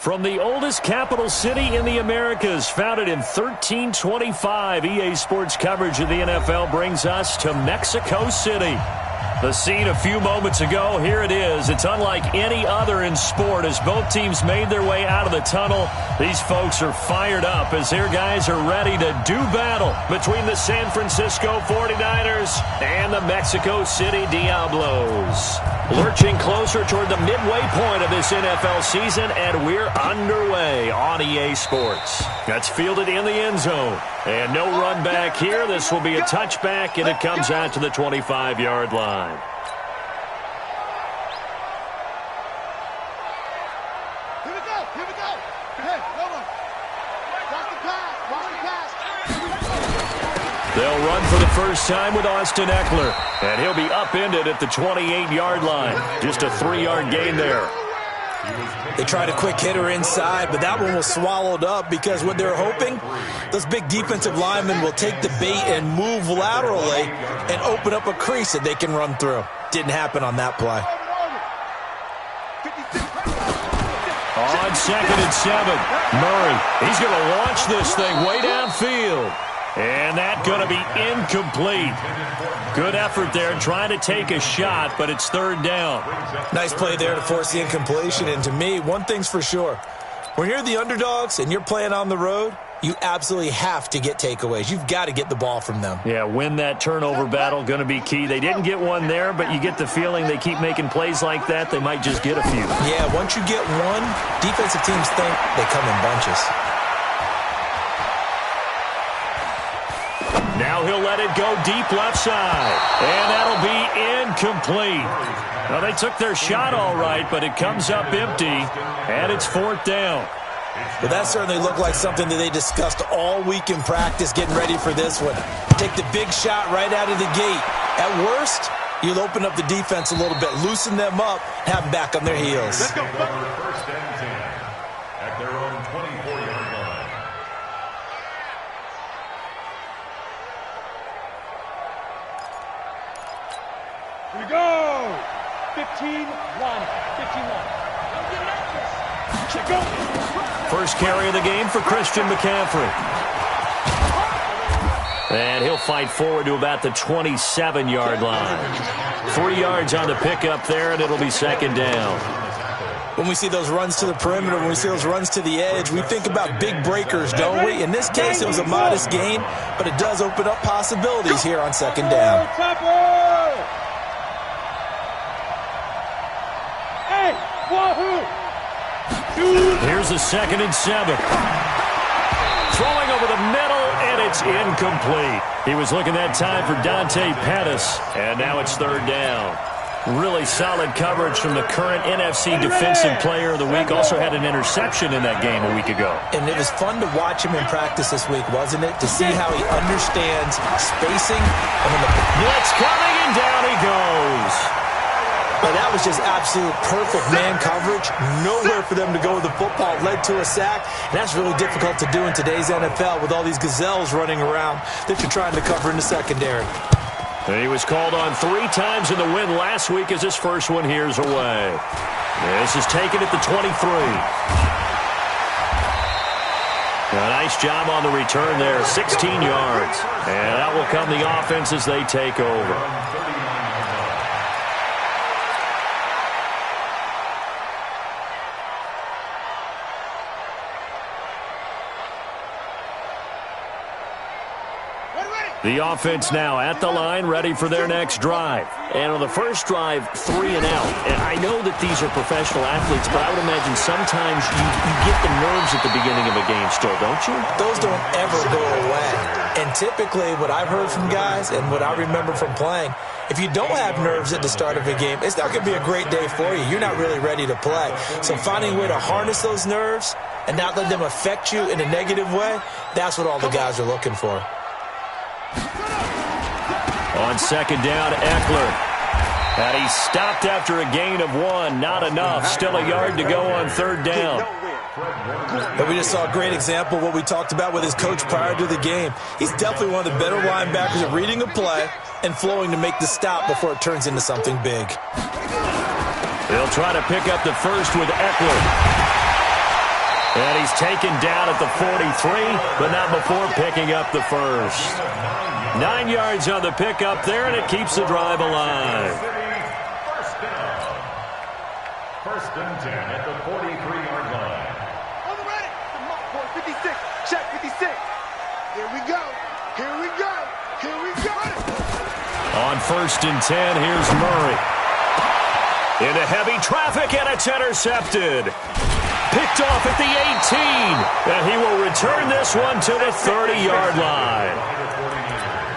From the oldest capital city in the Americas, founded in 1325, EA Sports coverage of the NFL brings us to Mexico City. The scene a few moments ago, here it is. It's unlike any other in sport as both teams made their way out of the tunnel. These folks are fired up as their guys are ready to do battle between the San Francisco 49ers and the Mexico City Diablos. Lurching closer toward the midway point of this NFL season, and we're underway on EA Sports. That's fielded in the end zone. And no run back here. This will be a touchback, and it comes out to the 25-yard line. Here we go. Here we go. Hey, come on. Watch the pass. Watch the pass. They'll run for the first time with Austin Eckler. And he'll be upended at the 28-yard line. Just a 3-yard gain there. They tried a quick hitter inside, but that one was swallowed up because what they're hoping, those big defensive linemen will take the bait and move laterally and open up a crease that they can run through. Didn't happen on that play. On 2nd and 7, Murray. He's going to launch this thing way downfield. And that's going to be incomplete. Good effort there trying to take a shot, but it's 3rd down. Nice play there to force the incompletion. And to me, one thing's for sure. When you're the underdogs and you're playing on the road, you absolutely have to get takeaways. You've got to get the ball from them. Yeah, win that turnover battle, going to be key. They didn't get one there, but you get the feeling they keep making plays like that, they might just get a few. Yeah, once you get one, defensive teams think they come in bunches. Now he'll let it go deep left side. And that'll be incomplete. Well, they took their shot all right, but it comes up empty, and it's 4th down. Well, that certainly looked like something that they discussed all week in practice, getting ready for this one. Take the big shot right out of the gate. At worst, you'll open up the defense a little bit, loosen them up, have them back on their heels. Let's go. 1st and 10 at their own 24-yard line. Here we go. 15-1. 15-1. Check out. First carry of the game for Christian McCaffrey. And he'll fight forward to about the 27-yard line. 3 yards on the pickup there, and it'll be 2nd down. When we see those runs to the perimeter, when we see those runs to the edge, we think about big breakers, don't we? In this case, it was a modest gain, but it does open up possibilities here on 2nd down. Hey, wahoo! Here's the 2nd and 7. Throwing over the middle, and it's incomplete. He was looking that time for Dante Pettis, and now it's 3rd down. Really solid coverage from the current NFC Defensive Player of the Week. Also had an interception in that game a week ago. And it was fun to watch him in practice this week, wasn't it? To see how he understands spacing. And when the blitz coming, and down he goes. But that was just absolute perfect man coverage. Nowhere for them to go with the football. Led to a sack. And that's really difficult to do in today's NFL with all these gazelles running around that you're trying to cover in the secondary. He was called on 3 times in the win last week as his first one here's away. This is taken at the 23. A nice job on the return there, 16 yards. And that will come the offense as they take over. The offense now at the line, ready for their next drive. And on the first drive, 3 and out. And I know that these are professional athletes, but I would imagine sometimes you get the nerves at the beginning of a game still, don't you? Those don't ever go away. And typically what I've heard from guys and what I remember from playing, if you don't have nerves at the start of a game, it's not going to be a great day for you. You're not really ready to play. So finding a way to harness those nerves and not let them affect you in a negative way, that's what all the guys are looking for. On 2nd down, Eckler. And he stopped after a gain of 1. Not enough. Still a yard to go on 3rd down. But we just saw a great example of what we talked about with his coach prior to the game. He's definitely one of the better linebackers at reading a play and flowing to make the stop before it turns into something big. They'll try to pick up the first with Eckler. And he's taken down at the 43, but not before picking up the first. 9 yards on the pickup there, and it keeps the drive alive. First and 10 at the 43-yard line. On the ready. Come on, boy. 56. Check 56. Here we go. Here we go. Here we go. On first and 10, here's Murray. Into heavy traffic, and it's intercepted. Picked off at the 18, and he will return this one to the 30-yard line.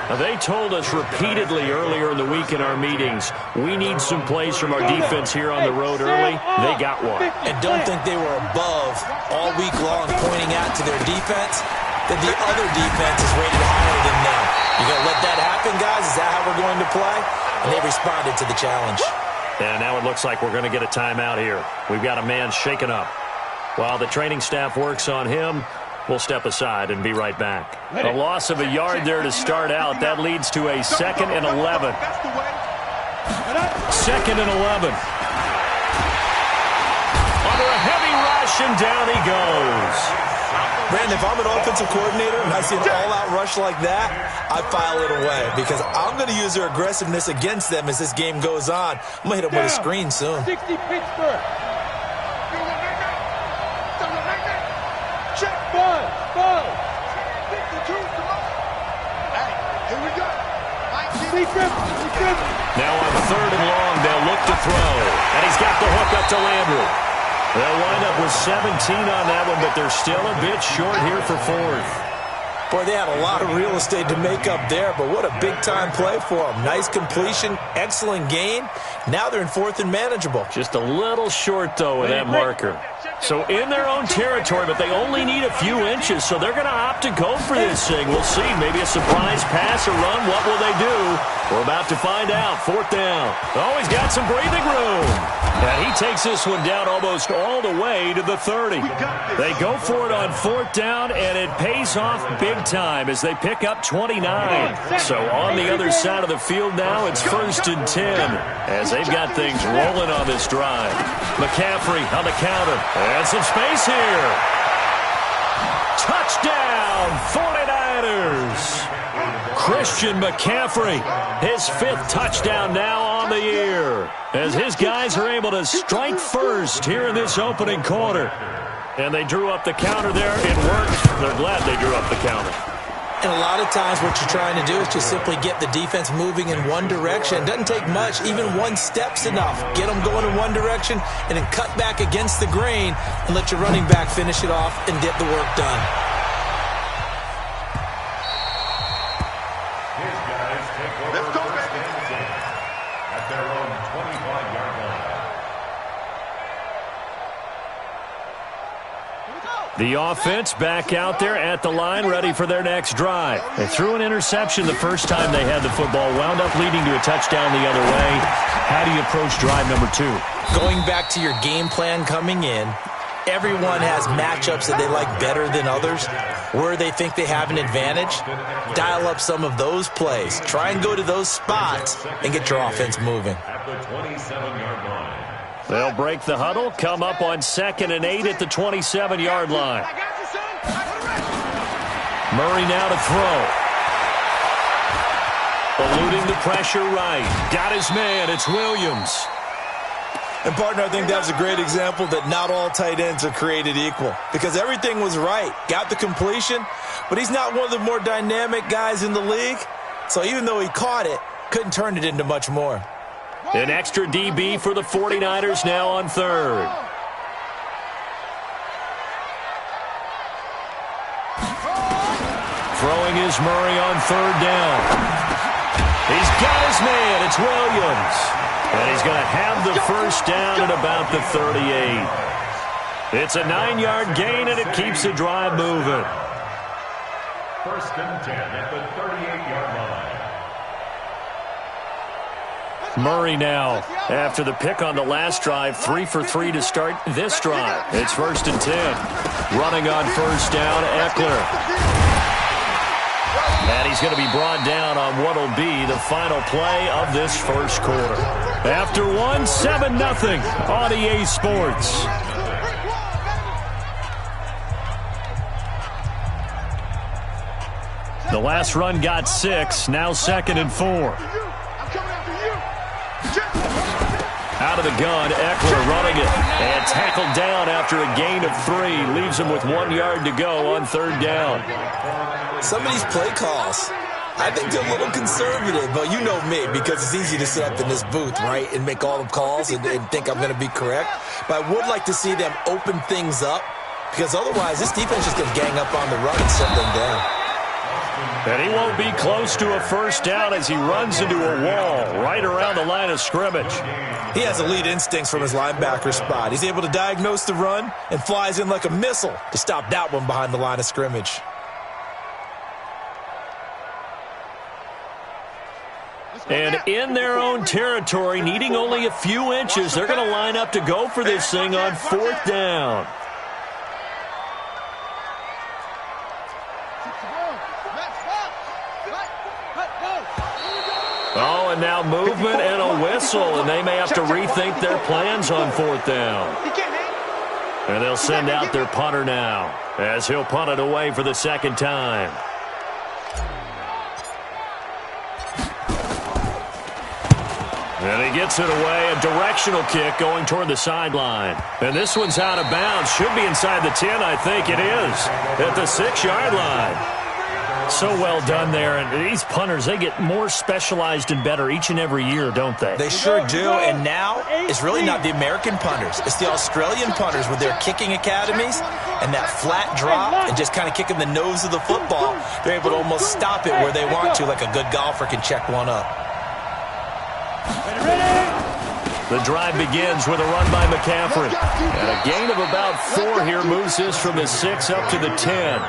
Now, they told us repeatedly earlier in the week in our meetings, we need some plays from our defense here on the road early. They got one. And don't think they were above all week long pointing out to their defense that the other defense is rated higher than them. You going to let that happen, guys? Is that how we're going to play? And they responded to the challenge. And now it looks like we're going to get a timeout here. We've got a man shaken up. While the training staff works on him, we'll step aside and be right back. A loss of a yard there to start out. That leads to a 2nd and 11. 2nd and 11. Under a heavy rush, and down he goes. Brandon, if I'm an offensive coordinator and I see an all-out rush like that, I file it away because I'm going to use their aggressiveness against them as this game goes on. I'm going to hit them with a screen soon. 60 Pittsburgh. Check 5. 52. Come on. Hey, here we go. Now on 3rd and long, they'll look to throw. And he's got the hook up to Landry. They'll wind up with 17 on that one, but they're still a bit short here for 4th. Boy, they had a lot of real estate to make up there, but what a big-time play for them. Nice completion, excellent gain. Now they're in 4th and manageable. Just a little short, though, with that marker. So in their own territory, but they only need a few inches, so they're going to opt to go for this thing. We'll see. Maybe a surprise pass or run. What will they do? We're about to find out. 4th down. Oh, he's got some breathing room. And he takes this one down almost all the way to the 30. They go for it on 4th down, and it pays off big time as they pick up 29. So on the other side of the field now, it's 1st and 10 as they've got things rolling on this drive. McCaffrey on the counter. And some space here. Touchdown, 49ers. Christian McCaffrey, his 5th touchdown now on the year, as his guys are able to strike first here in this opening quarter. And they drew up the counter there. It worked. They're glad they drew up the counter. And a lot of times what you're trying to do is just simply get the defense moving in one direction. It doesn't take much. Even one step's enough. Get them going in one direction and then cut back against the grain and let your running back finish it off and get the work done. His guys take over first and 10 at their own 25-yard line. The offense back out there at the line, ready for their next drive. They threw an interception the first time they had the football, wound up leading to a touchdown the other way. How do you approach drive number 2? Going back to your game plan coming in, everyone has matchups that they like better than others, where they think they have an advantage. Dial up some of those plays. Try and go to those spots and get your offense moving. At the 27-yard line. They'll break the huddle, come up on 2nd and 8 at the 27-yard line. Murray now to throw. Eluding the pressure right. Got his man. It's Williams. And, partner, I think that was a great example that not all tight ends are created equal because everything was right. Got the completion, but he's not one of the more dynamic guys in the league. So even though he caught it, couldn't turn it into much more. An extra DB for the 49ers now on 3rd. Throwing is Murray on 3rd down. He's got his man. It's Williams. And he's going to have the first down at about the 38. It's a 9-yard gain, and it keeps the drive moving. 1st and 10 at the 38-yard line. Murray now, after the pick on the last drive, 3 for 3 to start this drive. It's 1st and 10. Running on 1st down, Eckler. And he's going to be brought down on what will be the final play of this first quarter. After 7-0 on EA Sports. The last run got 6. Now 2nd and 4. I'm coming after you. Out of the gun, Eckler running it. And tackled down after a gain of 3. Leaves him with 1 yard to go on 3rd down. Some of these play calls, I think they're a little conservative, but you know me, because it's easy to sit up in this booth, right, and make all the calls and think I'm going to be correct. But I would like to see them open things up, because otherwise this defense is going to gang up on the run and shut them down. And he won't be close to a 1st down as he runs into a wall right around the line of scrimmage. He has elite instincts from his linebacker spot. He's able to diagnose the run and flies in like a missile to stop that one behind the line of scrimmage. And in their own territory, needing only a few inches, they're going to line up to go for this thing on 4th down. Oh, and now movement and a whistle, and they may have to rethink their plans on 4th down. And they'll send out their punter now, as he'll punt it away for the 2nd time. And he gets it away, a directional kick going toward the sideline. And this one's out of bounds. Should be inside the 10, I think it is, at the 6-yard line. So well done there. And these punters, they get more specialized and better each and every year, don't they? They sure do. And now it's really not the American punters. It's the Australian punters with their kicking academies and that flat drop and just kind of kicking the nose of the football. They're able to almost stop it where they want to, like a good golfer can check one up. The drive begins with a run by McCaffrey. And a gain of about 4 here moves this from the 6 up to the 10.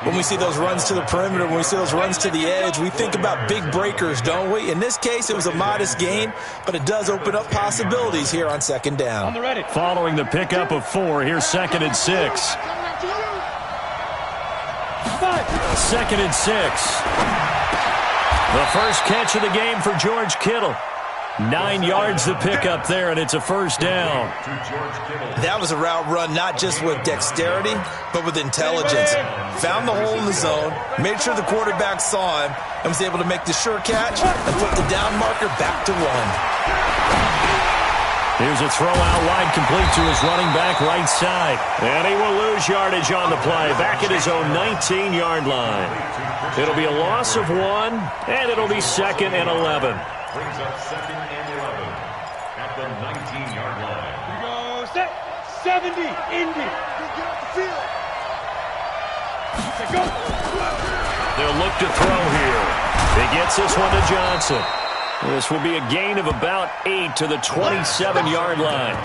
When we see those runs to the perimeter, when we see those runs to the edge, we think about big breakers, don't we? In this case, it was a modest gain, but it does open up possibilities here on 2nd down. Following the pickup of 4, here's 2nd and 6. 2nd and 6. The first catch of the game for George Kittle. 9 yards to pick up there, and it's a 1st down. That was a route run not just with dexterity, but with intelligence. Found the hole in the zone, made sure the quarterback saw him, and was able to make the sure catch and put the down marker back to 1. Here's a throw out wide, complete to his running back right side. And he will lose yardage on the play, back at his own 19-yard line. It'll be a loss of 1, and it'll be 2nd and 11. Brings up 2nd and 11 at the 19-yard line. We go set. 70, Indy. Get off the field. Go. They'll look to throw here. He gets this one to Johnson. This will be a gain of about 8 to the 27-yard line.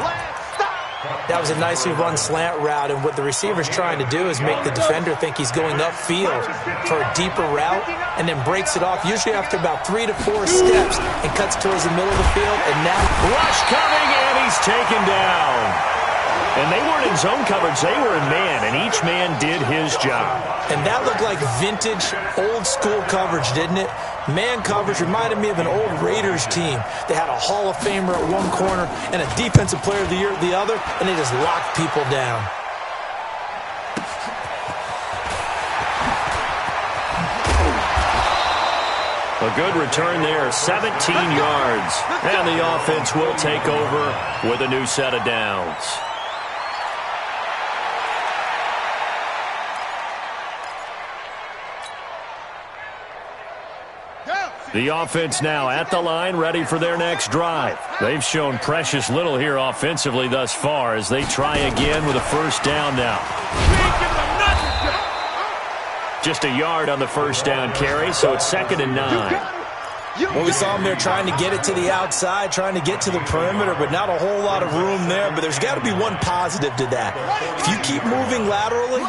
That was a nicely run slant route, and what the receiver's trying to do is make the defender think he's going upfield for a deeper route, and then breaks it off, usually after about 3 to 4 steps, and cuts towards the middle of the field, and now... Rush coming, and he's taken down. And they weren't in zone coverage, they were in man, and each man did his job. And that looked like vintage, old-school coverage, didn't it? Man coverage reminded me of an old Raiders team. They had a Hall of Famer at one corner and a Defensive Player of the Year at the other, and they just locked people down. A good return there, 17 yards. And the offense will take over with a new set of downs. The offense now at the line, ready for their next drive. They've shown precious little here offensively thus far as they try again with a 1st down now. Just a yard on the 1st down carry, so it's 2nd and 9. Well, we saw him there trying to get it to the outside, trying to get to the perimeter, but not a whole lot of room there. But there's got to be one positive to that. If you keep moving laterally,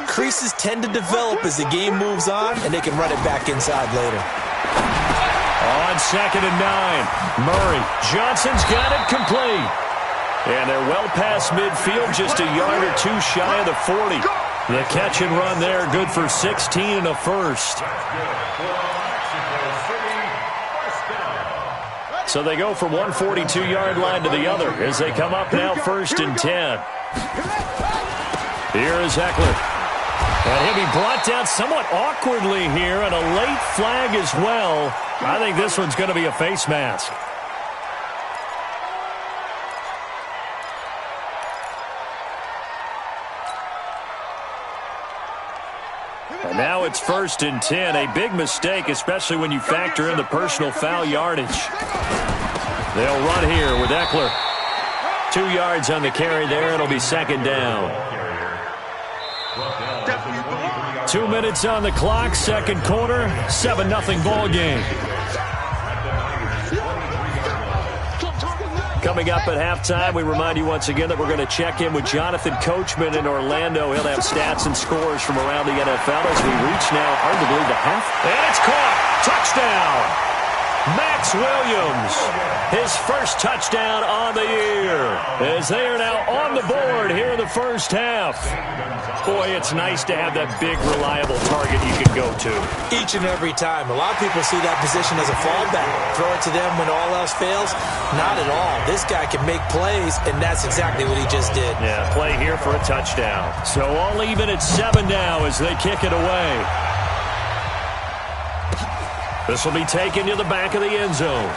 creases tend to develop as the game moves on, and they can run it back inside later. On 2nd and 9, Murray. Johnson's got it complete. And they're well past midfield, just a yard or 2 shy of the 40. The catch and run there, good for 16 and a 1st. So they go from one 42-yard line to the other as they come up now 1st and 10. Here is Eckler. And he'll be brought down somewhat awkwardly here, and a late flag as well. I think this one's going to be a face mask. And now it's 1st and 10. A big mistake, especially when you factor in the personal foul yardage. They'll run here with Eckler. 2 yards on the carry there. It'll be 2nd down. 2 minutes on the clock, 2nd quarter, 7-0 ball game. Coming up at halftime, we remind you once again that we're going to check in with Jonathan Coachman in Orlando. He'll have stats and scores from around the NFL as we reach now, hard to believe, the half. And it's caught. Touchdown. Max Williams, his first touchdown on the year, as they are now on the board here in the first half. Boy, it's nice to have that big, reliable target you can go to. Each and every time. A lot of people see that position as a fallback. Throw it to them when all else fails. Not at all. This guy can make plays, and that's exactly what he just did. Yeah, play here for a touchdown. So all even at 7 now as they kick it away. This will be taken to the back of the end zone.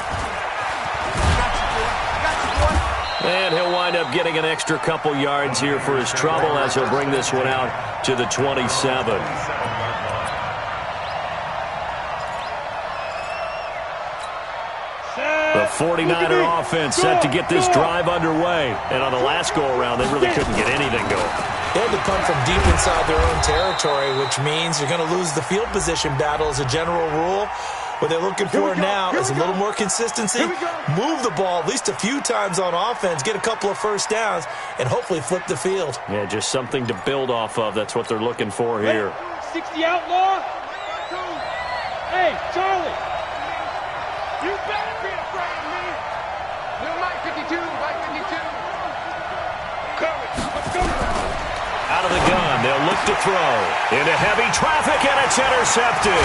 And he'll wind up getting an extra couple yards here for his trouble as he'll bring this one out to the 27. The 49er offense set to get this drive underway. And on the last go-around, they really couldn't get anything going. They had to punt from deep inside their own territory, which means you're going to lose the field position battle as a general rule. What they're looking for now is a little more consistency, move the ball at least a few times on offense, get a couple of first downs, and hopefully flip the field. Yeah, just something to build off of. That's what they're looking for here. 60 outlaw. Hey, Charlie. You better be afraid of me. Little Mike 52, Mike 52. Courage, let's go. Out of the gun, they'll look to throw. Into heavy traffic, and it's intercepted.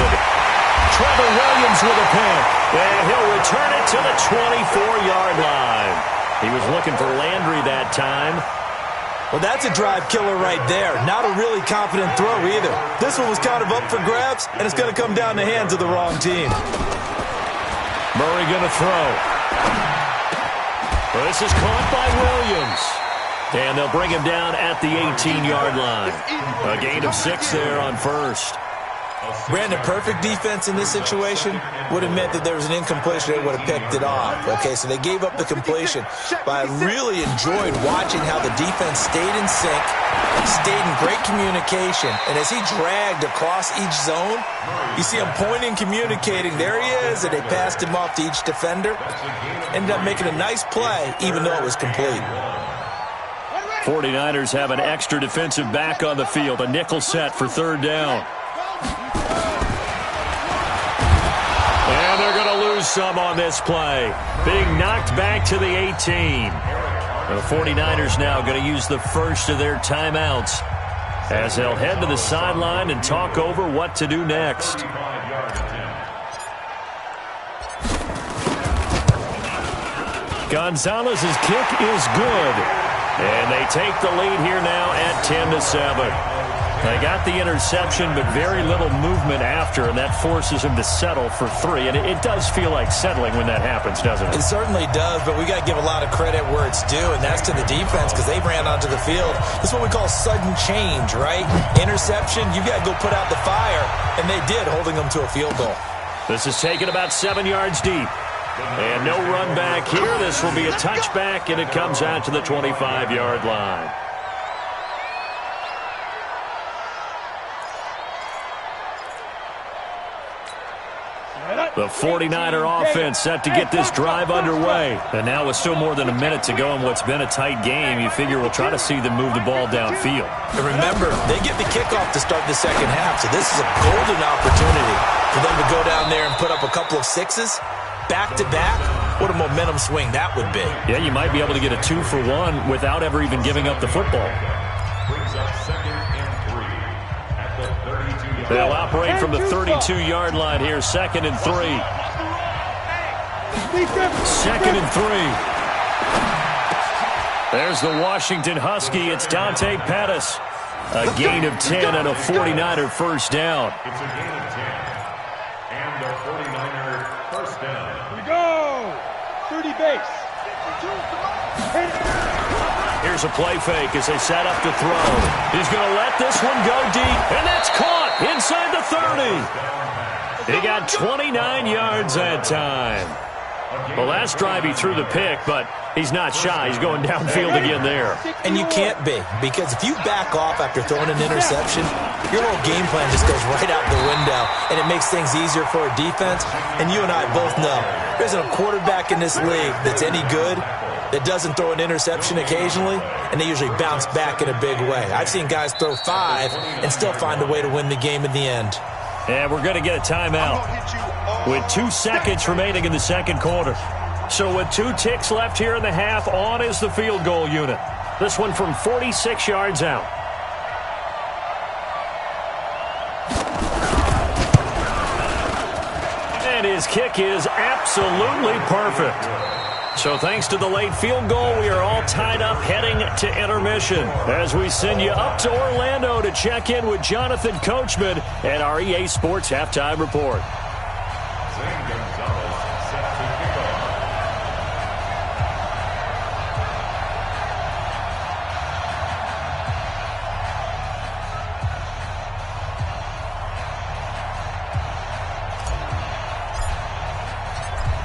Trevor Williams with a pick, and he'll return it to the 24-yard line. He was looking for Landry that time. Well, that's a drive killer right there. Not a really confident throw either. This one was kind of up for grabs, and it's going to come down the hands of the wrong team. Murray going to throw. Well, this is caught by Williams. And they'll bring him down at the 18-yard line. A gain of 6 there on first. Brandon, perfect defense in this situation would have meant that there was an incompletion. They would have picked it off. Okay, so they gave up the completion. But I really enjoyed watching how the defense stayed in sync, stayed in great communication. And as he dragged across each zone, you see him pointing, communicating. There he is, and they passed him off to each defender. Ended up making a nice play, even though it was complete. 49ers have an extra defensive back on the field. A nickel set for 3rd down. And they're going to lose some on this play. Being knocked back to the 18. The 49ers now going to use the first of their timeouts as they'll head to the sideline and talk over what to do next. Gonzalez's kick is good. And they take the lead here now at 10-7. They got the interception, but very little movement after, and that forces him to settle for 3. And it does feel like settling when that happens, doesn't it? It certainly does, but we got to give a lot of credit where it's due, and that's to the defense because they ran onto the field. This is what we call sudden change, right? Interception, you got to go put out the fire, and they did, holding them to a field goal. This is taken about 7 yards deep. And no run back here. This will be a touchback, and it comes out to the 25-yard line. The 49er offense set to get this drive underway. And now with still more than a minute to go in what's been a tight game, you figure we'll try to see them move the ball downfield. And remember, they get the kickoff to start the second half, so this is a golden opportunity for them to go down there and put up a couple of 6s. Back-to-back, what a momentum swing that would be. Yeah, you might be able to get a 2-for-1 without ever even giving up the football. Brings up 2nd and 3 at the 32-yard line. They'll operate from the 32-yard line here, 2nd and 3. 2nd and 3. There's the Washington Husky. It's Dante Pettis. A gain of 10 and a 49er first down. It's a gain of 10 and a 49er first down. Here we go. 30 base. Here's a play fake as they set up to throw. He's going to let this one go deep, and that's caught inside the 30. He got 29 yards that time. The last drive he threw the pick, but he's not shy. He's going downfield again there. And you can't be, because if you back off after throwing an interception, your whole game plan just goes right out the window, and it makes things easier for a defense. And you and I both know there isn't a quarterback in this league that's any good that doesn't throw an interception occasionally, and they usually bounce back in a big way. I've seen guys throw 5 and still find a way to win the game in the end. And we're going to get a timeout with 2 seconds remaining in the second quarter. So with 2 ticks left here in the half, on is the field goal unit. This one from 46 yards out. And his kick is absolutely perfect. So thanks to the late field goal, we are all tied up heading to intermission as we send you up to Orlando to check in with Jonathan Coachman and our EA Sports Halftime Report. Zane Gonzalez set to kick off.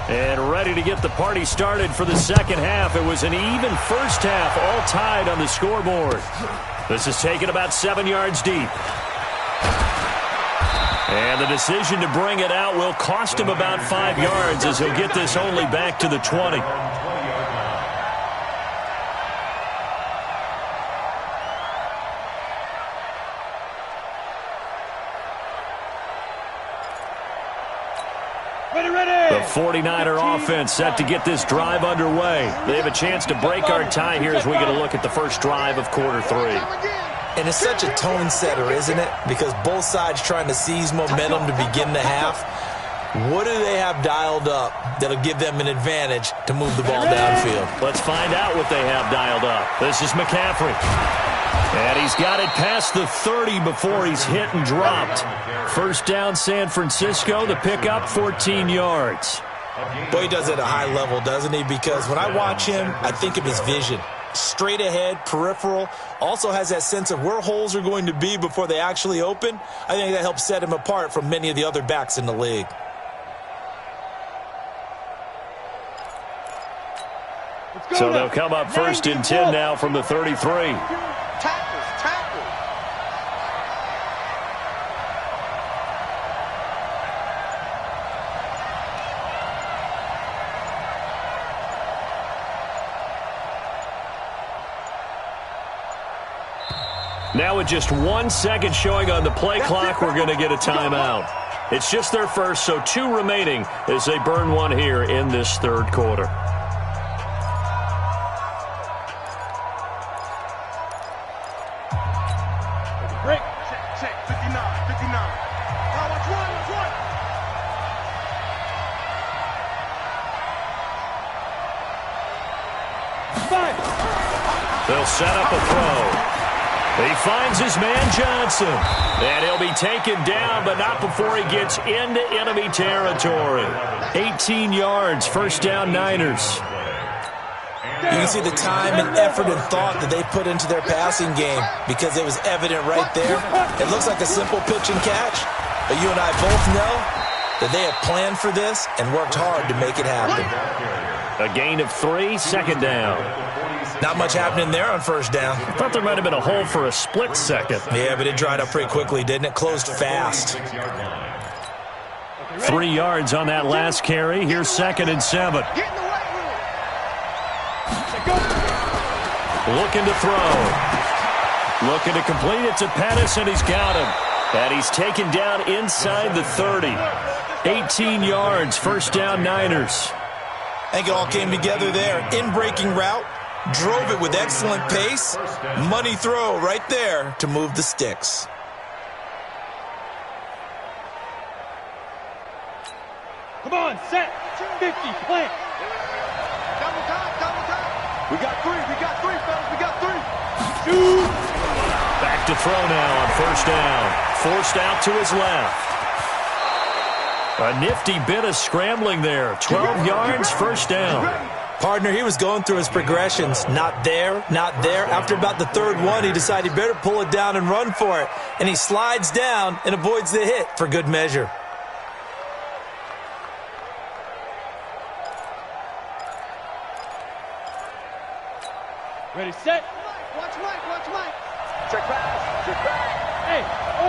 And ready to get the party started for the second half. It was an even first half, all tied on the scoreboard. This is taken about 7 yards deep. And the decision to bring it out will cost him about 5 yards as he'll get this only back to the 20. The 49er offense set to get this drive underway. They have a chance to break our tie here as we get a look at the first drive of quarter 3. And it's such a tone setter, isn't it? Because both sides trying to seize momentum to begin the half. What do they have dialed up that'll give them an advantage to move the ball downfield? Let's find out what they have dialed up. This is McCaffrey. And he's got it past the 30 before he's hit and dropped. First down, San Francisco. The pickup, 14 yards. Boy, he does it at a high level, doesn't he? Because when I watch him, I think of his vision. Straight ahead, peripheral, also has that sense of where holes are going to be before they actually open. I think that helps set him apart from many of the other backs in the league. So they'll come up first and 10 now from the 33. Now with just 1 second showing on the play clock, we're going to get a timeout. It's just their first, so 2 remaining as they burn one here in this third quarter. Break. Check. 59. Now watch one. They'll set up a throw. He finds his man Johnson. And he'll be taken down, but not before he gets into enemy territory. 18 yards, first down Niners. You can see the time and effort and thought that they put into their passing game because it was evident right there. It looks like a simple pitch and catch, but you and I both know that they have planned for this and worked hard to make it happen. A gain of 3, second down. Not much happening there on first down. I thought there might have been a hole for a split second. Yeah, but it dried up pretty quickly, didn't it? Closed fast. 3 yards on that last carry. Here's second and 7. Looking to throw. Looking to complete it to Pettis, and he's got him. And he's taken down inside the 30. 18 yards, first down Niners. I think it all came together there. In-breaking route. Drove it with excellent pace. Money throw right there to move the sticks. Come on, set. 50, play. Double time. We got three, fellas. We got three. Shoot. Back look to throw now on first down. Forced out to his left. A nifty bit of scrambling there. 12 yards, first down. Partner, he was going through his progressions. Not there, not there. After about the third one, he decided he better pull it down and run for it. And he slides down and avoids the hit for good measure. Ready, set. Watch Mike, watch Mike. Check pass, check back. Hey,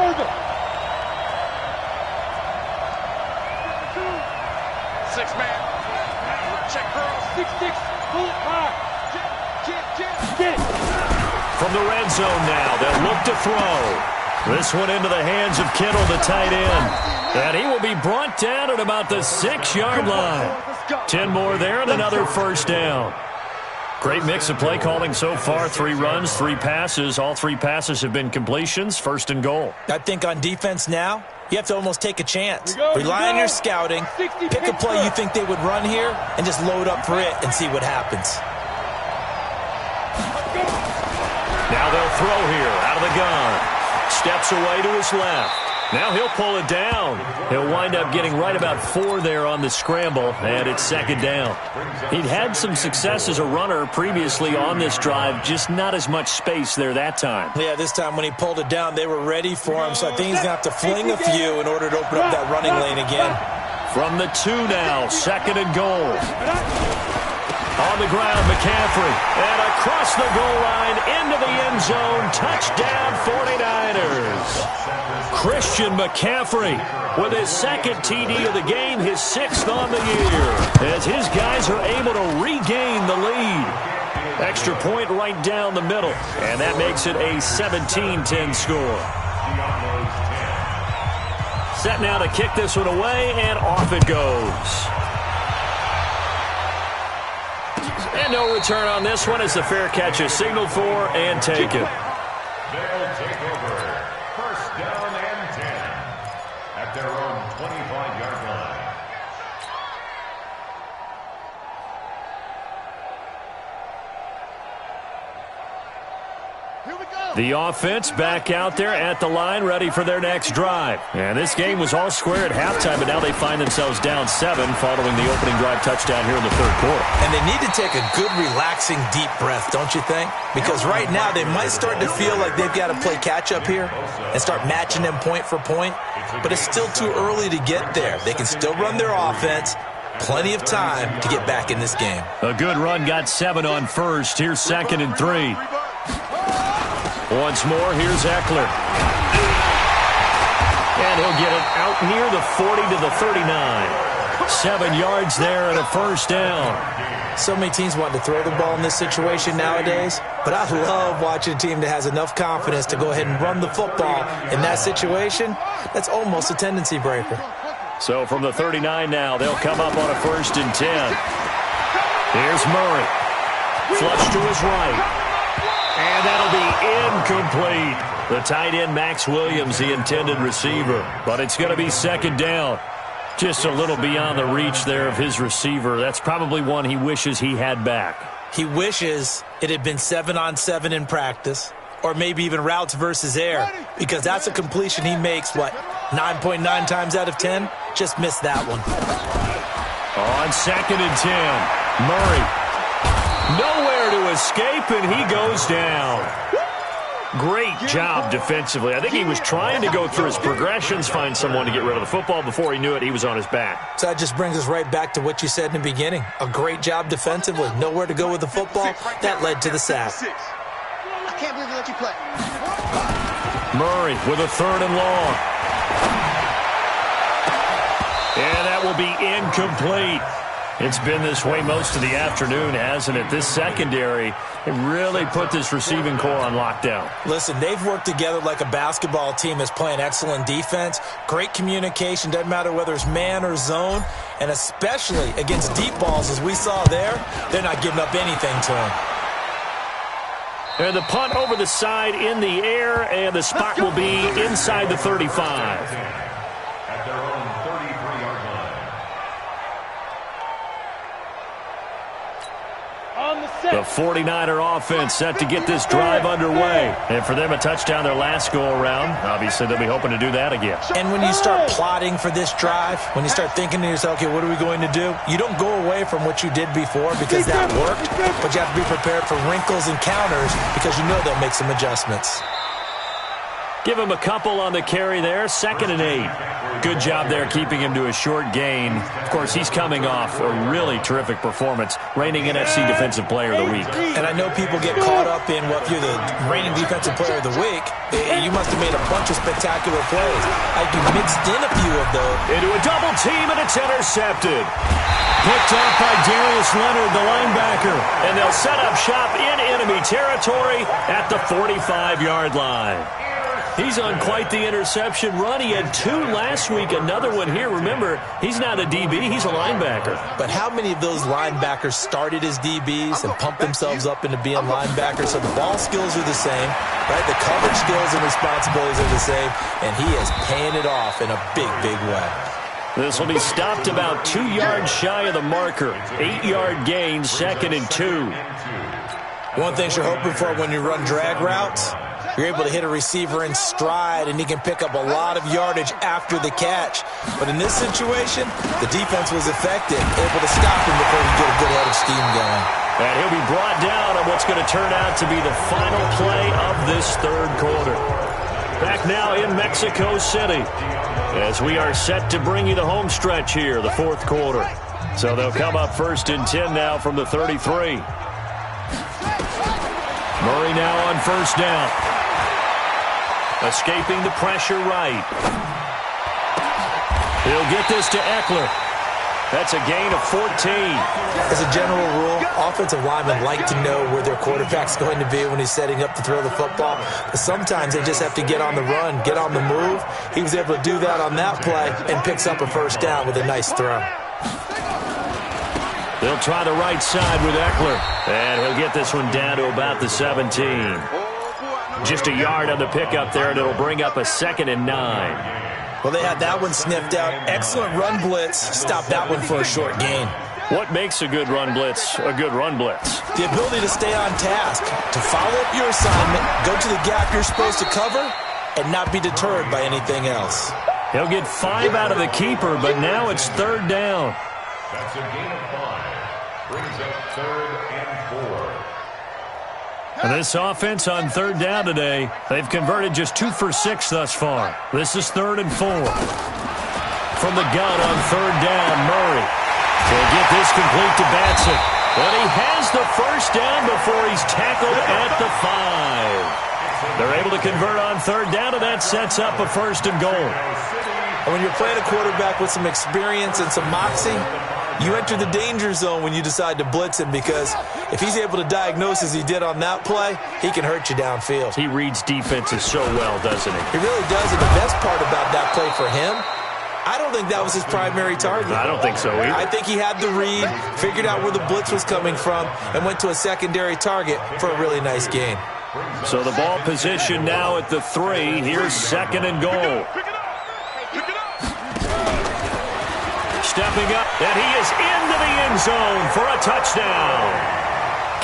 order. 6-man. Check girl. 6-6. Pull it high. Jim. Get it. From the red zone now, they'll look to throw. This one into the hands of Kittle, the tight end. And he will be brought down at about the 6-yard line. 10 more there and another first down. Great mix of play calling so far. 3 runs, 3 passes. All 3 passes have been completions. First and goal. I think on defense now, you have to almost take a chance. Rely on your scouting. Pick a play you think they would run here and just load up for it and see what happens. Now they'll throw here out of the gun. Steps away to his left. Now he'll pull it down. He'll wind up getting right about 4 there on the scramble, and it's second down. He'd had some success as a runner previously on this drive, just not as much space there that time. Yeah, this time when he pulled it down, they were ready for him, so I think he's going to have to fling a few in order to open up that running lane again. From the 2 now, second and goal. On the ground, McCaffrey. And across the goal line, into the end zone. Touchdown, 49ers. Christian McCaffrey with his second TD of the game, his 6th on the year. As his guys are able to regain the lead. Extra point right down the middle. And that makes it a 17-10 score. Set now to kick this one away, and off it goes. And no return on this one as the fair catch is signaled for and taken. They'll take over. First down and 10 at their own 25-yard line. Here we go. The offense back out there at the line, ready for their next drive. And this game was all square at halftime, but now they find themselves down 7 following the opening drive touchdown here in the third quarter. And they need to take a good, relaxing, deep breath, don't you think? Because right now they might start to feel like they've got to play catch-up here and start matching them point for point. But it's still too early to get there. They can still run their offense. Plenty of time to get back in this game. A good run got 7 on first. Here's second and 3. Once more, here's Eckler. And he'll get it out near the 40 to the 39. 7 yards there and a first down. So many teams want to throw the ball in this situation nowadays, but I love watching a team that has enough confidence to go ahead and run the football in that situation. That's almost a tendency breaker. So from the 39 now, they'll come up on a first and 10. Here's Murray. Flush to his right. And that'll be incomplete. The tight end, Max Williams, the intended receiver. But it's going to be second down. Just a little beyond the reach there of his receiver. That's probably one he wishes he had back. He wishes it had been 7-on-7 in practice, or maybe even routes versus air, because that's a completion he makes, 9.9 times out of 10? Just missed that one. On second and 10, Murray. Nowhere to escape, and he goes down. Great job defensively. I think he was trying to go through his progressions, find someone to get rid of the football. Before he knew it, he was on his back. So that just brings us right back to what you said in the beginning. A great job defensively. Nowhere to go with the football. That led to the sack. I can't believe they let you play. Murray with a third and long. And that will be incomplete. It's been this way most of the afternoon, hasn't it? This secondary, it really put this receiving core on lockdown. Listen, they've worked together like a basketball team that's playing excellent defense. Great communication, doesn't matter whether it's man or zone. And especially against deep balls, as we saw there, they're not giving up anything to them. And the punt over the side in the air, and the spot will be inside the 35. At their own 33-yard line. The 49er offense set to get this drive underway. And for them, a touchdown their last go-around. Obviously, they'll be hoping to do that again. And when you start plotting for this drive, when you start thinking to yourself, okay, what are we going to do? You don't go away from what you did before because that worked, but you have to be prepared for wrinkles and counters because you know they'll make some adjustments. Give him a couple on the carry there. 2nd and 8. Good job there keeping him to a short gain. Of course, he's coming off a really terrific performance, reigning NFC Defensive Player of the Week. And I know people get caught up in what you're the reigning Defensive Player of the Week. You must have made a bunch of spectacular plays. You mixed in a few of those. Into a double team, and it's intercepted. Picked up by Darius Leonard, the linebacker. And they'll set up shop in enemy territory at the 45-yard line. He's on quite the interception run. He had 2 last week, another one here. Remember, he's not a DB, he's a linebacker. But how many of those linebackers started as DBs and pumped themselves up into being linebackers? So the ball skills are the same, right? The coverage skills and responsibilities are the same, and he is paying it off in a big, big way. This will be stopped about 2 yards shy of the marker. 8-yard gain, 2nd and 2. One thing you're hoping for when you run drag routes, you're able to hit a receiver in stride, and he can pick up a lot of yardage after the catch. But in this situation, the defense was effective, able to stop him before he get a good head of steam going. And he'll be brought down on what's going to turn out to be the final play of this 3rd quarter. Back now in Mexico City as we are set to bring you the home stretch here, the 4th quarter. So they'll come up 1st and 10 now from the 33. Murray now on 1st down. Escaping the pressure right. He'll get this to Eckler. That's a gain of 14. As a general rule, offensive linemen like to know where their quarterback's going to be when he's setting up to throw the football. But sometimes they just have to get on the run, get on the move. He was able to do that on that play and picks up a 1st down with a nice throw. They'll try the right side with Eckler. And he'll get this one down to about the 17. Just a yard on the pickup there, and it'll bring up a 2nd and 9. Well, they had that one sniffed out. Excellent run blitz. Stop that one for a short gain. What makes a good run blitz a good run blitz? The ability to stay on task, to follow up your assignment, go to the gap you're supposed to cover, and not be deterred by anything else. He'll get 5 out of the keeper, but now it's 3rd down. That's a gain of 5. Brings up 3rd and 4. And this offense on 3rd down today, they've converted just 2 for 6 thus far. This is 3rd and 4. From the gun on 3rd down, Murray. He'll get this complete to Batson. But he has the 1st down before he's tackled at the 5. They're able to convert on 3rd down, and that sets up a 1st and goal. And when you're playing a quarterback with some experience and some moxie, you enter the danger zone when you decide to blitz him, because if he's able to diagnose as he did on that play, he can hurt you downfield. He reads defenses so well, doesn't he? He really does, and the best part about that play for him, I don't think that was his primary target. I don't think so either. I think he had the read, figured out where the blitz was coming from, and went to a secondary target for a really nice gain. So the ball position now at the 3. Here's 2nd and goal. Stepping up, and he is into the end zone for a touchdown.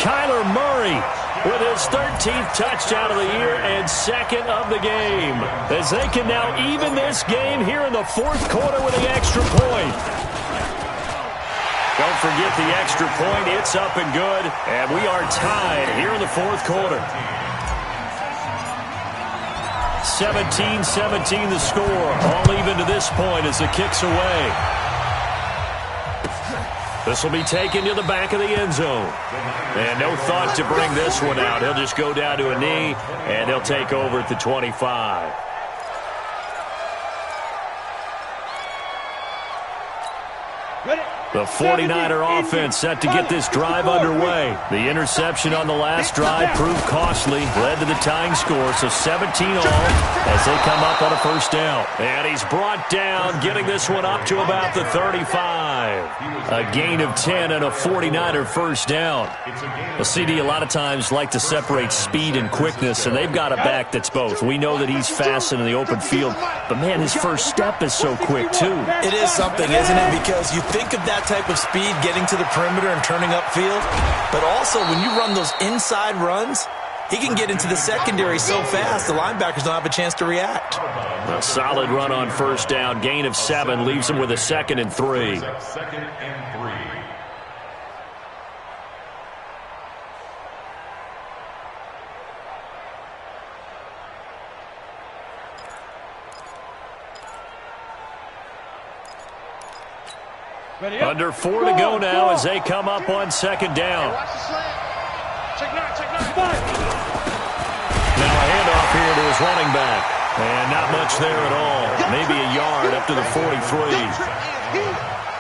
Kyler Murray with his 13th touchdown of the year and 2nd of the game, as they can now even this game here in the 4th quarter with the extra point. Don't forget the extra point. It's up and good, and we are tied here in the 4th quarter. 17-17 the score, all even to this point as the kick's away. This will be taken to the back of the end zone. And no thought to bring this one out. He'll just go down to a knee, and he'll take over at the 25. The 49er offense set to get this drive underway. The interception on the last drive proved costly, led to the tying score, so 17 all as they come up on a 1st down. And he's brought down, getting this one up to about the 35. A gain of 10 and a 49er 1st down. Well, CD, a lot of times like to separate speed and quickness, and they've got a back that's both. We know that he's fast in the open field, but man, his first step is so quick too. It is something, isn't it? Because you think of that that type of speed getting to the perimeter and turning upfield. But also, when you run those inside runs, he can get into the secondary so fast, the linebackers don't have a chance to react. A solid run on first down. Gain of 7 leaves him with a 2nd and 3. Second and 3. Under 4 to go now as they come up on 2nd down. Watch the slant. Check 9, check 9. Now a handoff here to his running back. And not much there at all. Maybe a yard up to the 43.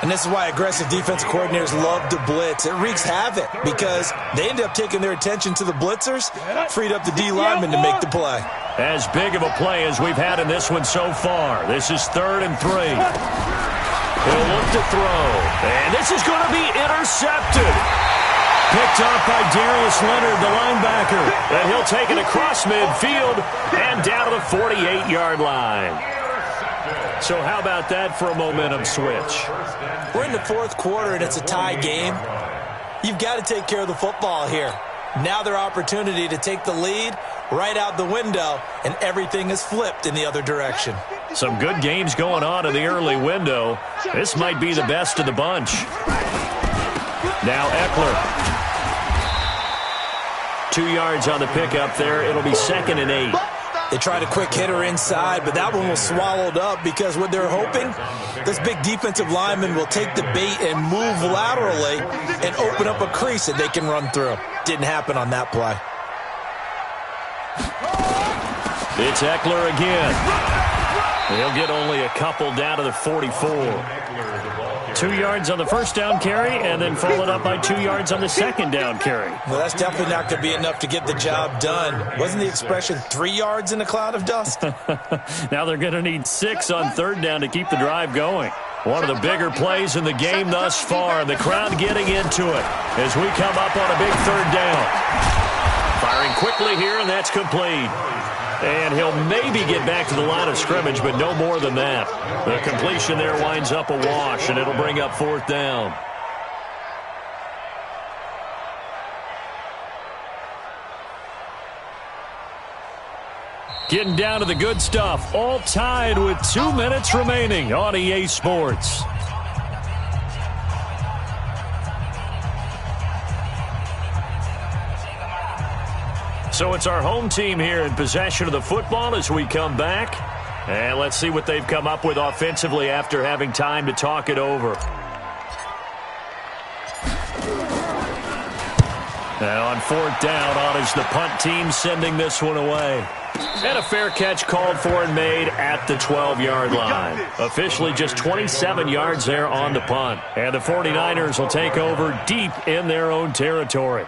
And this is why aggressive defensive coordinators love to blitz. It wreaks havoc because they end up taking their attention to the blitzers, freed up the D lineman to make the play. As big of a play as we've had in this one so far. This is 3rd and 3. He'll look to throw. And this is going to be intercepted. Picked up by Darius Leonard, the linebacker. And he'll take it across midfield and down to the 48-yard line. So how about that for a momentum switch? We're in the 4th quarter, and it's a tie game. You've got to take care of the football here. Now their opportunity to take the lead right out the window, and everything is flipped in the other direction. Some good games going on in the early window. This might be the best of the bunch. Now Eckler. 2 yards on the pickup there. It'll be 2nd and 8. They tried a quick hitter inside, but that one was swallowed up because what they're hoping, this big defensive lineman will take the bait and move laterally and open up a crease that they can run through. Didn't happen on that play. It's Eckler again. He'll get only a couple down to the 44. 2 yards on the first down carry, and then followed up by 2 yards on the second down carry. Well, that's definitely not going to be enough to get the job done. Wasn't the expression 3 yards in a cloud of dust? Now they're going to need 6 on third down to keep the drive going. One of the bigger plays in the game thus far, and the crowd getting into it as we come up on a big 3rd down. Firing quickly here, and that's complete. And he'll maybe get back to the line of scrimmage, but no more than that. The completion there winds up a wash, and it'll bring up 4th down. Getting down to the good stuff. All tied with 2 minutes remaining on EA Sports. So it's our home team here in possession of the football as we come back. And let's see what they've come up with offensively after having time to talk it over. Now on 4th down, on is the punt team sending this one away. And a fair catch called for and made at the 12-yard line. Officially just 27 yards there on the punt. And the 49ers will take over deep in their own territory.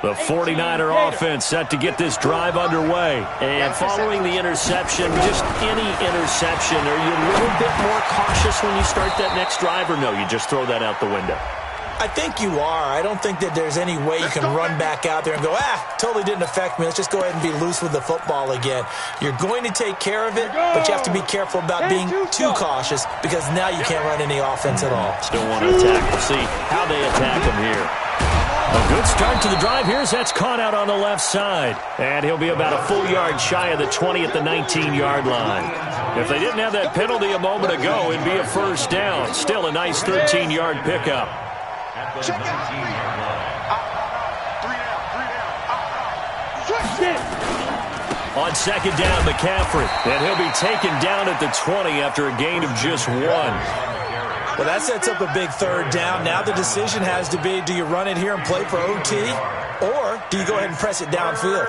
The 49er offense set to get this drive underway. And following the interception, just any interception, are you a little bit more cautious when you start that next drive, or no, you just throw that out the window? I think you are. I don't think that there's any way you can run back out there and go, totally didn't affect me. Let's just go ahead and be loose with the football again. You're going to take care of it, but you have to be careful about being too cautious because now you can't run any offense at all. Still want to attack. We'll see how they attack him here. A good start to the drive here as that's caught out on the left side. And he'll be about a full yard shy of the 20 at the 19-yard line. If they didn't have that penalty a moment ago, it'd be a 1st down. Still a nice 13-yard pickup. Check out. 3 down. On 2nd down, McCaffrey. And he'll be taken down at the 20 after a gain of just 1. Well, that sets up a big 3rd down. Now the decision has to be, do you run it here and play for OT, or do you go ahead and press it downfield?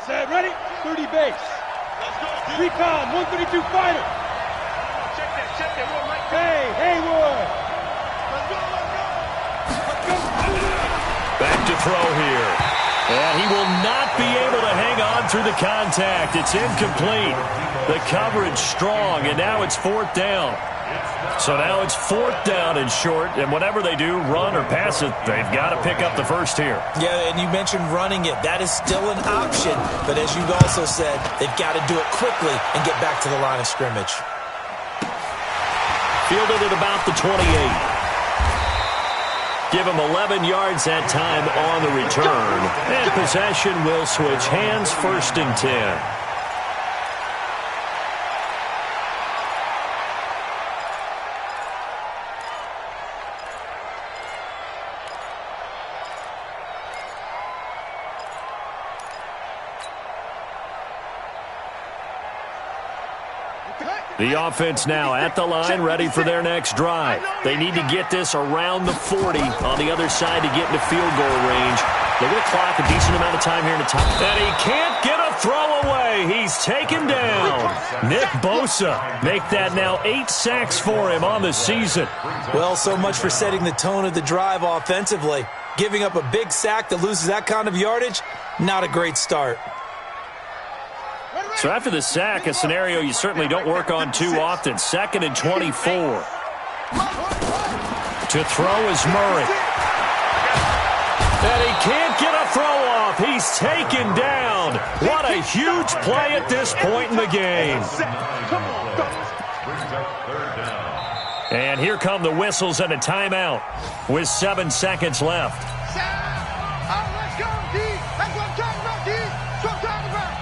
Set, ready? 30 base. Let's go. Recon, 132 fighter. Check that, Mike. Hey, Haywood. Let's go. Back to throw here. And he will not be able to hang on through the contact. It's incomplete. The coverage strong, and now it's 4th down. So now it's 4th down and short, and whatever they do, run or pass it, they've got to pick up the first here. Yeah, and you mentioned running it. That is still an option, but as you've also said, they've got to do it quickly and get back to the line of scrimmage. Fielded at about the 28. Give him 11 yards that time on the return, and possession will switch hands, 1st and 10. The offense now at the line, ready for their next drive. They need to get this around the 40 on the other side to get into field goal range. They're going to clock a decent amount of time here in the top. And he can't get a throw away. He's taken down. Nick Bosa make that now 8 sacks for him on the season. Well, so much for setting the tone of the drive offensively. Giving up a big sack that loses that kind of yardage, not a great start. So after the sack, a scenario you certainly don't work on too often. 2nd and 24. To throw is Murray. And he can't get a throw off. He's taken down. What a huge play at this point in the game. And here come the whistles and a timeout with 7 seconds left. Let's go, D. That's what I'm talking about, D. That's what I'm talking about.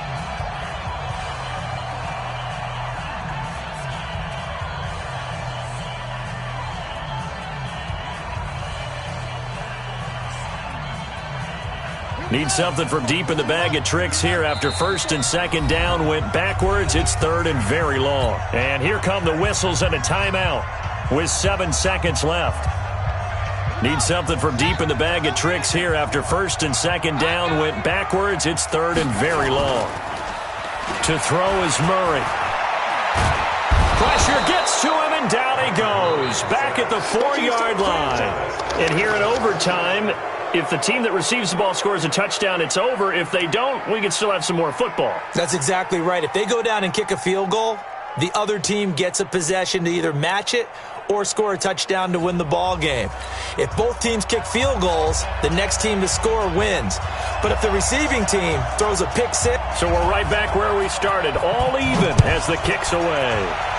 Need something from deep in the bag of tricks here after 1st and 2nd down went backwards. It's 3rd and very long. And here come the whistles and a timeout with 7 seconds left. Need something from deep in the bag of tricks here after 1st and 2nd down went backwards. It's 3rd and very long. To throw is Murray. Pressure gets to him and down he goes. Back at the 4-yard line. And here in overtime, if the team that receives the ball scores a touchdown, it's over. If they don't, we can still have some more football. That's exactly right. If they go down and kick a field goal, the other team gets a possession to either match it or score a touchdown to win the ball game. If both teams kick field goals, the next team to score wins. But if the receiving team throws a pick six... So we're right back where we started, all even as the kick's away.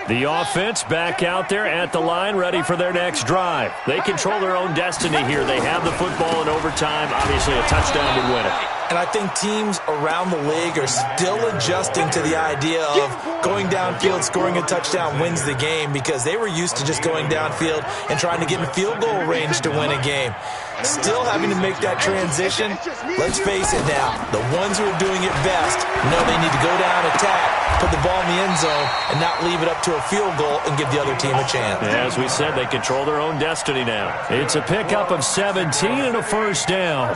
The offense back out there at the line, ready for their next drive. They control their own destiny here. They have the football in overtime. Obviously, a touchdown would win it. And I think teams around the league are still adjusting to the idea of going downfield, scoring a touchdown wins the game, because they were used to just going downfield and trying to get in field goal range to win a game. Still having to make that transition. Let's face it now, the ones who are doing it best know they need to go down, attack, put the ball in the end zone, and not leave it up to a field goal and give the other team a chance. As we said, they control their own destiny now. It's a pickup of 17 and a 1st down.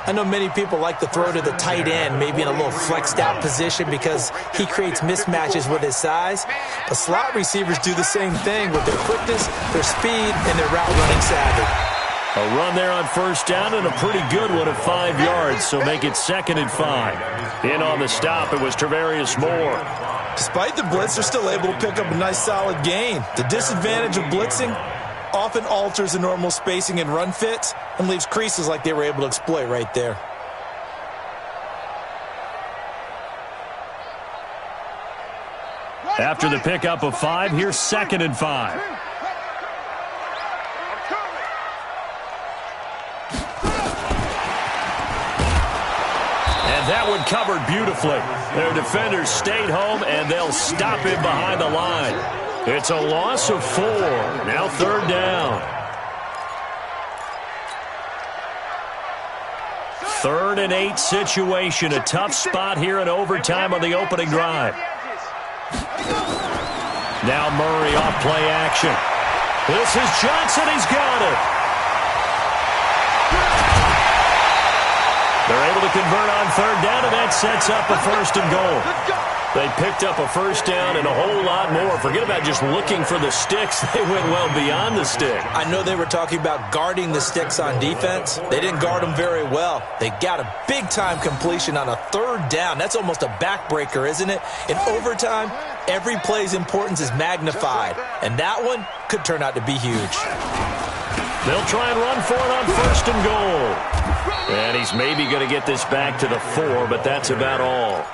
I know many people like to throw to the tight end, maybe in a little flexed out position because he creates mismatches with his size. But slot receivers do the same thing with their quickness, their speed, and their route running savvy. A run there on 1st down and a pretty good one at 5 yards, so make it 2nd and 5. In on the stop, it was Travarius Moore. Despite the blitz, they're still able to pick up a nice solid gain. The disadvantage of blitzing often alters the normal spacing and run fits and leaves creases like they were able to exploit right there. After the pickup of 5, here's 2nd and 5. And that one covered beautifully. Their defenders stayed home, and they'll stop him behind the line. It's a loss of 4. Now 3rd down. 3rd and 8 situation. A tough spot here in overtime on the opening drive. Now Murray off play action. This is Johnson. He's got it. They're able to convert on 3rd down, and that sets up a 1st and goal. They picked up a first down and a whole lot more. Forget about just looking for the sticks. They went well beyond the stick. I know they were talking about guarding the sticks on defense. They didn't guard them very well. They got a big-time completion on a third down. That's almost a backbreaker, isn't it? In overtime, every play's importance is magnified. And that one could turn out to be huge. They'll try and run for it on first and goal. And he's maybe going to get this back to the 4, but that's about all.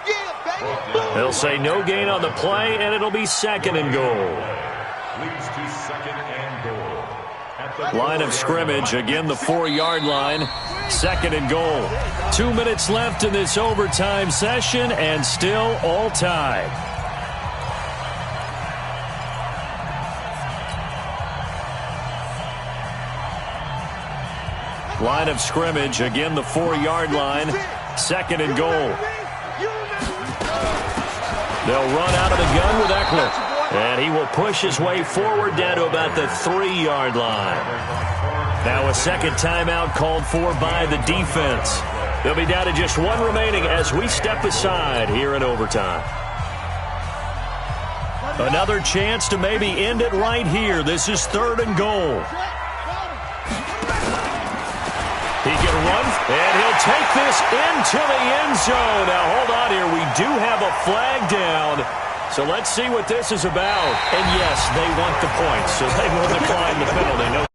They'll say no gain on the play, and it'll be second and goal. Leads to second and goal. At the Line of scrimmage, again the 4-yard line. Second and goal. 2 minutes left in this overtime session, and still all tied. Line of scrimmage, again the 4-yard line. Second and goal. They'll run out of the gun with Eckler. And he will push his way forward down to about the 3-yard line. Now a second timeout called for by the defense. They'll be down to just one remaining as we step aside here in overtime. Another chance to maybe end it right here. This is third and goal. He can run, and he'll take this into the end zone. Now, hold on here. We do have a flag down. So let's see what this is about. And, yes, they want the points, so they will decline the penalty. No